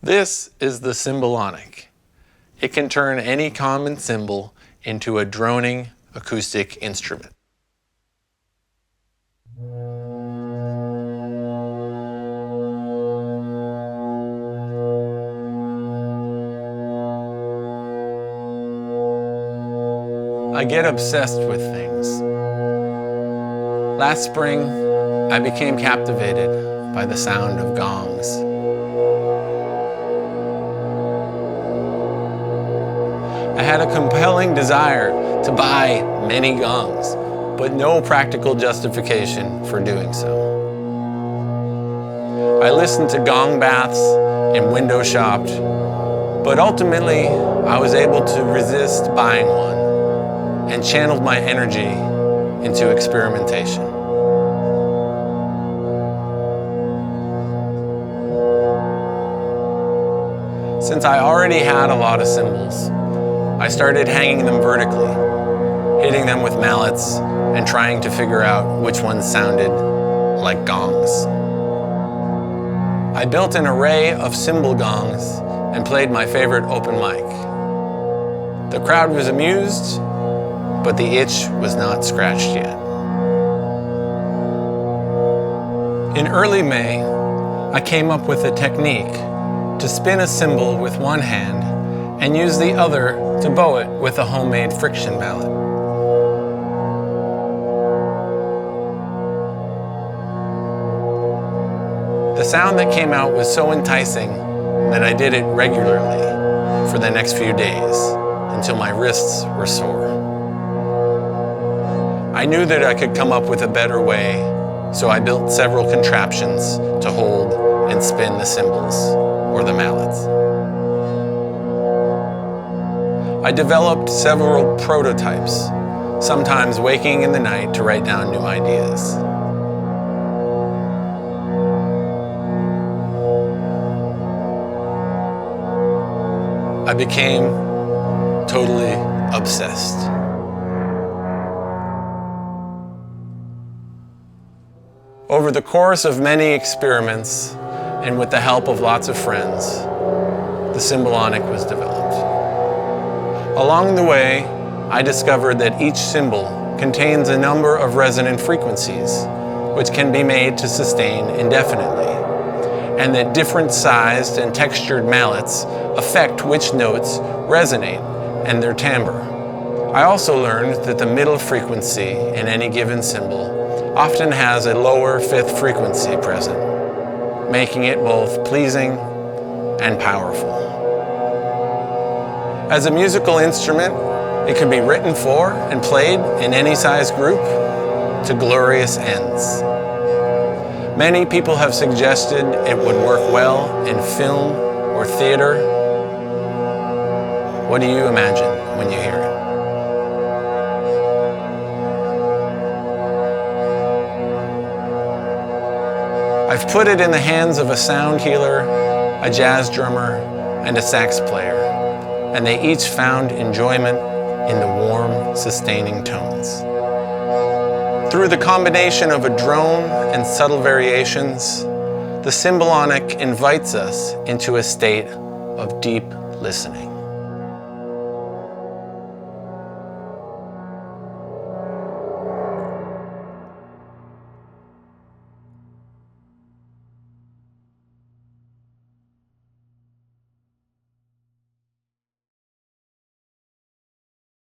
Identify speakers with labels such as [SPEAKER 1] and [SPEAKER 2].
[SPEAKER 1] This is the Cymbaloniq. It can turn any common cymbal into a droning acoustic instrument. I get obsessed with things. Last spring, I became captivated by the sound of gongs. I had a compelling desire to buy many gongs, but no practical justification for doing so. I listened to gong baths and window shopped, but ultimately I was able to resist buying one and channeled my energy into experimentation. Since I already had a lot of cymbals, I started hanging them vertically, hitting them with mallets and trying to figure out which ones sounded like gongs. I built an array of cymbal gongs and played my favorite open mic. The crowd was amused, but the itch was not scratched yet. In early May, I came up with a technique to spin a cymbal with one hand and use the other to bow it with a homemade friction mallet. The sound that came out was so enticing that I did it regularly for the next few days until my wrists were sore. I knew that I could come up with a better way, so I built several contraptions to hold and spin the cymbals or the mallets. I developed several prototypes, sometimes waking in the night to write down new ideas. I became totally obsessed. Over the course of many experiments, and with the help of lots of friends, the Cymbaloniq was developed. Along the way, I discovered that each cymbal contains a number of resonant frequencies, which can be made to sustain indefinitely, and that different sized and textured mallets affect which notes resonate and their timbre. I also learned that the middle frequency in any given cymbal often has a lower fifth frequency present, making it both pleasing and powerful. As a musical instrument, it can be written for and played in any size group to glorious ends. Many people have suggested it would work well in film or theater. What do you imagine when you hear it? I've put it in the hands of a sound healer, a jazz drummer, and a sax player, and they each found enjoyment in the warm, sustaining tones. Through the combination of a drone and subtle variations, the Cymbaloniq invites us into a state of deep listening.